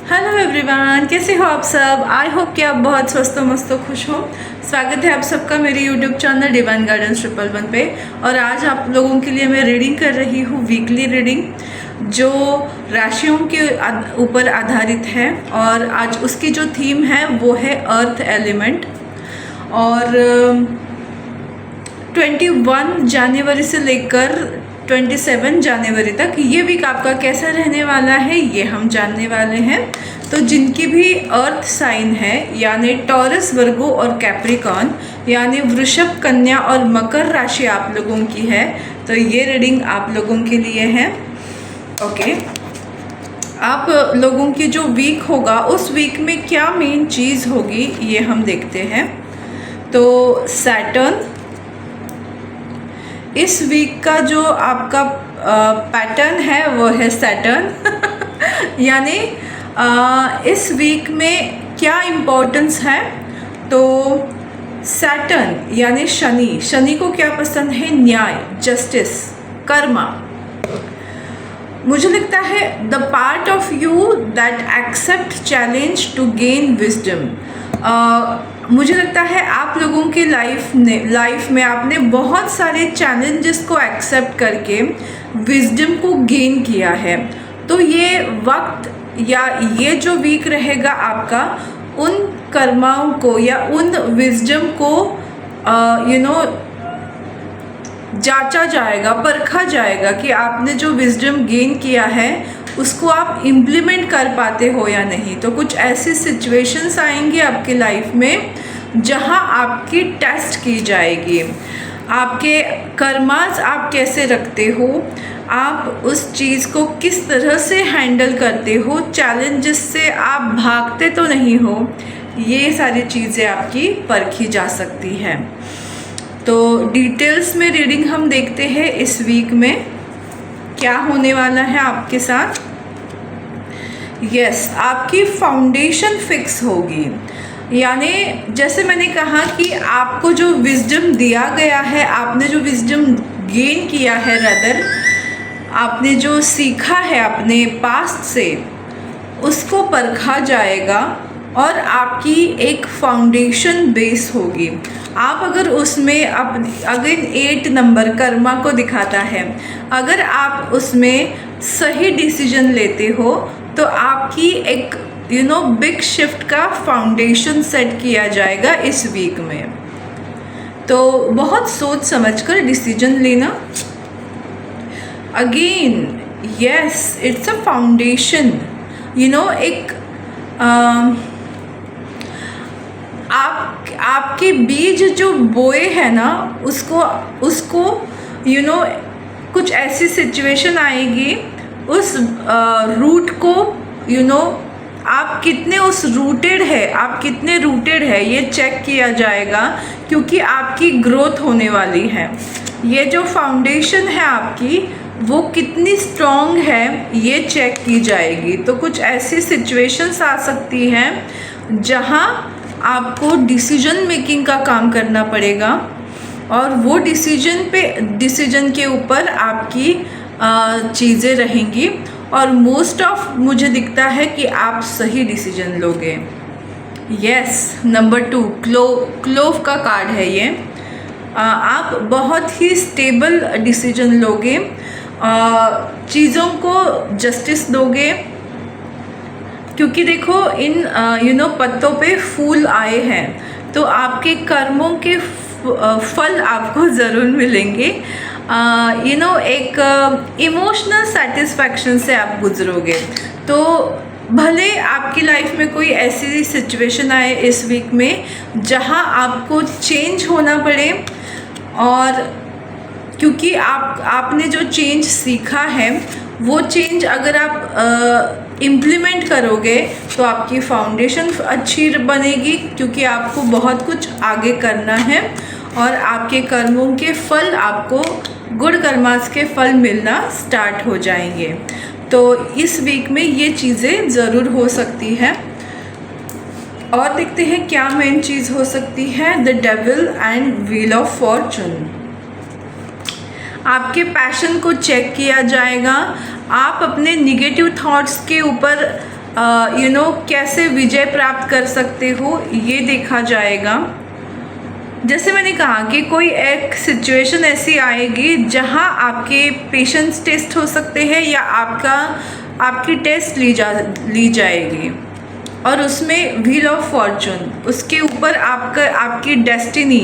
Hello everyone, कैसे हो आप सब। आई होप कि आप बहुत स्वस्थ मस्त खुश हो। स्वागत है आप सबका मेरे यूट्यूब चैनल डिवाइन गाइडेंस 111 पे। और आज आप लोगों के लिए मैं रीडिंग कर रही हूँ, वीकली रीडिंग जो राशियों के ऊपर आधारित है। और आज उसकी जो थीम है वो है अर्थ एलिमेंट। और 21 जनवरी से लेकर 27 जनवरी तक ये वीक आपका कैसा रहने वाला है ये हम जानने वाले हैं। तो जिनकी भी अर्थ साइन है यानी टॉरस, वर्गो और कैप्रिकॉन यानी वृषभ, कन्या और मकर राशि आप लोगों की है, तो ये रीडिंग आप लोगों के लिए है। ओके, आप लोगों की जो वीक होगा उस वीक में क्या मेन चीज़ होगी ये हम देखते हैं। तो सैटर्न इस वीक का जो आपका पैटर्न है वो है सैटर्न यानी इस वीक में क्या इम्पोर्टेंस है। तो सैटर्न यानी शनि, शनि को क्या पसंद है? न्याय, जस्टिस, कर्मा। मुझे लगता है the part of you that accept challenge to gain wisdom. मुझे लगता है आप लोगों के लाइफ में आपने बहुत सारे चैलेंजेस को एक्सेप्ट करके विजडम को गेन किया है। तो ये वक्त या ये जो वीक रहेगा आपका उन कर्माओं को या उन विजडम को जांचा जाएगा, परखा जाएगा कि आपने जो विजडम गेन किया है उसको आप इम्प्लीमेंट कर पाते हो या नहीं। तो कुछ ऐसी सिचुएशंस आएंगी आपके लाइफ में जहां आपकी टेस्ट की जाएगी। आपके कर्मास आप कैसे रखते हो, आप उस चीज़ को किस तरह से हैंडल करते हो, चैलेंजेस से आप भागते तो नहीं हो, ये सारी चीज़ें आपकी परखी जा सकती हैं। तो डिटेल्स में रीडिंग हम देखते हैं इस वीक में क्या होने वाला है आपके साथ। यस, आपकी फाउंडेशन फिक्स होगी। यानी जैसे मैंने कहा कि आपको जो विजडम दिया गया है, आपने जो विजडम गेन किया है, रदर आपने जो सीखा है अपने पास्ट से, उसको परखा जाएगा और आपकी एक फाउंडेशन बेस होगी। आप अगर उसमें अगेन 8 नंबर कर्मा को दिखाता है, अगर आप उसमें सही डिसीजन लेते हो तो आपकी एक बिग शिफ्ट का फाउंडेशन सेट किया जाएगा इस वीक में। तो बहुत सोच समझकर डिसीजन लेना। Again yes, it's a foundation. एक आपके बीज जो बोए हैं ना, उसको कुछ ऐसी सिचुएशन आएगी, उस रूट को आप कितने आप कितने रूटेड है ये चेक किया जाएगा, क्योंकि आपकी ग्रोथ होने वाली है। ये जो फाउंडेशन है आपकी वो कितनी स्ट्रॉन्ग है ये चेक की जाएगी। तो कुछ ऐसी सिचुएशंस आ सकती हैं जहां आपको डिसीजन मेकिंग का काम करना पड़ेगा और वो डिसीजन के ऊपर आपकी चीज़ें रहेंगी। और मोस्ट ऑफ मुझे दिखता है कि आप सही डिसीजन लोगे। यस, नंबर 2 क्लोव का कार्ड है ये। आप बहुत ही स्टेबल डिसीजन लोगे, चीज़ों को जस्टिस दोगे, क्योंकि देखो इन पत्तों पे फूल आए हैं, तो आपके कर्मों के फल आपको ज़रूर मिलेंगे। एक इमोशनल सेटिस्फैक्शन से आप गुजरोगे। तो भले आपकी लाइफ में कोई ऐसी सिचुएशन आए इस वीक में जहां आपको चेंज होना पड़े, और क्योंकि आपने जो चेंज सीखा है वो चेंज अगर आप इम्प्लीमेंट करोगे तो आपकी फाउंडेशन अच्छी बनेगी, क्योंकि आपको बहुत कुछ आगे करना है और आपके कर्मों के फल, आपको गुड कर्मास के फल मिलना स्टार्ट हो जाएंगे। तो इस वीक में ये चीज़ें ज़रूर हो सकती है। और देखते हैं क्या मेन चीज़ हो सकती है। The devil and wheel of Fortune. आपके पैशन को चेक किया जाएगा। आप अपने निगेटिव थॉट्स के ऊपर कैसे विजय प्राप्त कर सकते हो ये देखा जाएगा। जैसे मैंने कहा कि कोई एक सिचुएशन ऐसी आएगी जहां आपके पेशेंस टेस्ट हो सकते हैं या आपकी टेस्ट ली जाएगी, और उसमें व्हील ऑफ फॉर्चून, उसके ऊपर आपकी डेस्टिनी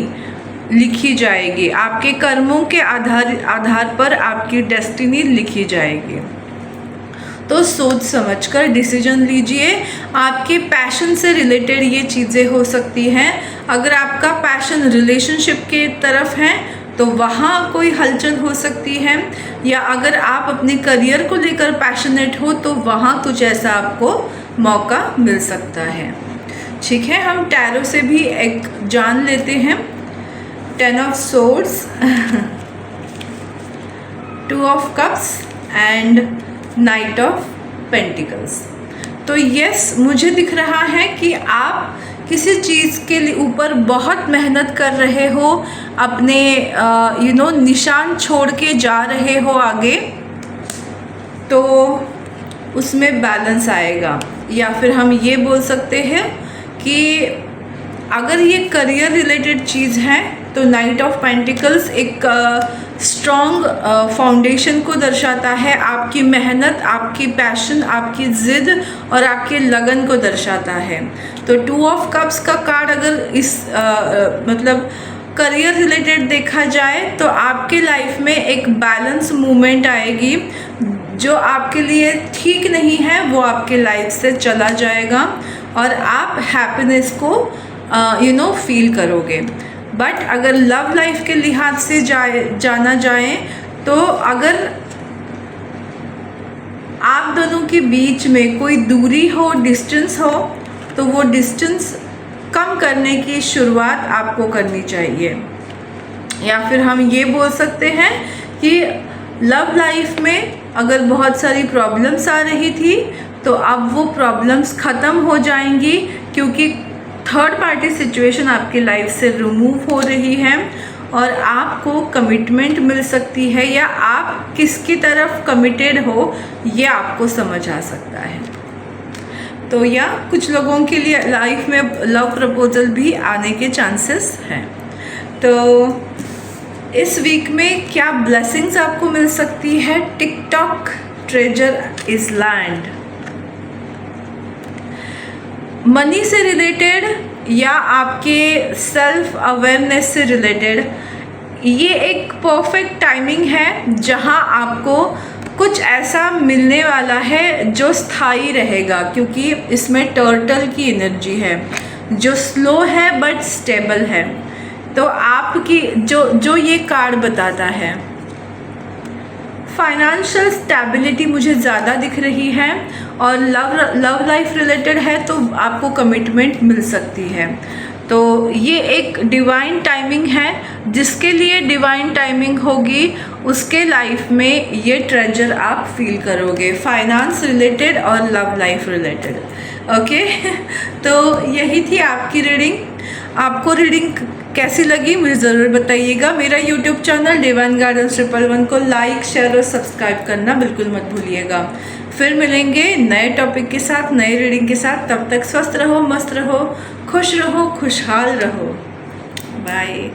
लिखी जाएगी, आपके कर्मों के आधार पर आपकी डेस्टिनी लिखी जाएगी। तो सोच समझकर डिसीजन लीजिए। आपके पैशन से रिलेटेड ये चीज़ें हो सकती हैं। अगर आपका पैशन रिलेशनशिप के तरफ है तो वहाँ कोई हलचल हो सकती है, या अगर आप अपने करियर को लेकर पैशनेट हो तो वहाँ कुछ ऐसा आपको मौका मिल सकता है। ठीक है, हम टैरो से भी एक जान लेते हैं। 10 of swords, 2 of cups and night of pentacles. तो यस, मुझे दिख रहा है कि आप किसी चीज़ के ऊपर बहुत मेहनत कर रहे हो, अपने निशान छोड़ के जा रहे हो आगे, तो उसमें बैलेंस आएगा। या फिर हम ये बोल सकते हैं कि अगर ये करियर रिलेटेड चीज़ है तो नाइट ऑफ पेंटिकल्स एक स्ट्रॉन्ग फाउंडेशन को दर्शाता है, आपकी मेहनत, आपकी पैशन, आपकी ज़िद और आपके लगन को दर्शाता है। तो 2 ऑफ कप्स का कार्ड अगर इस मतलब करियर रिलेटेड देखा जाए तो आपके लाइफ में एक बैलेंस मूवमेंट आएगी। जो आपके लिए ठीक नहीं है वो आपके लाइफ से चला जाएगा और आप हैप्पीनेस को फील करोगे। बट अगर लव लाइफ के लिहाज से जाना जाए तो अगर आप दोनों के बीच में कोई दूरी हो, डिस्टेंस हो, तो वो डिस्टेंस कम करने की शुरुआत आपको करनी चाहिए। या फिर हम ये बोल सकते हैं कि लव लाइफ में अगर बहुत सारी प्रॉब्लम्स आ रही थी तो अब वो प्रॉब्लम्स ख़त्म हो जाएंगी, क्योंकि थर्ड पार्टी सिचुएशन आपकी लाइफ से रिमूव हो रही है और आपको कमिटमेंट मिल सकती है, या आप किसकी तरफ कमिटेड हो ये आपको समझ आ सकता है। तो या कुछ लोगों के लिए लाइफ में लव प्रपोजल भी आने के चांसेस हैं। तो इस वीक में क्या ब्लेसिंग्स आपको मिल सकती है? TikTok treasure is land. Money से रिलेटेड या आपके सेल्फ अवेयरनेस से रिलेटेड ये एक परफेक्ट टाइमिंग है जहां आपको कुछ ऐसा मिलने वाला है जो स्थायी रहेगा, क्योंकि इसमें टर्टल की एनर्जी है जो स्लो है बट स्टेबल है। तो आपकी जो ये कार्ड बताता है, फाइनेंशियल स्टेबिलिटी मुझे ज़्यादा दिख रही है, और लव लाइफ रिलेटेड है तो आपको कमिटमेंट मिल सकती है। तो ये एक डिवाइन टाइमिंग है, जिसके लिए डिवाइन टाइमिंग होगी उसके लाइफ में ये ट्रेजर आप फील करोगे, फाइनेंस रिलेटेड और लव लाइफ रिलेटेड। ओके तो यही थी आपकी रीडिंग। आपको रीडिंग कैसी लगी मुझे ज़रूर बताइएगा। मेरा यूट्यूब चैनल डिवाइन गाइडेंस 111 को लाइक, शेयर और सब्सक्राइब करना बिल्कुल मत भूलिएगा। फिर मिलेंगे नए टॉपिक के साथ, नए रीडिंग के साथ। तब तक स्वस्थ रहो, मस्त रहो, खुश रहो, खुशहाल रहो। बाय।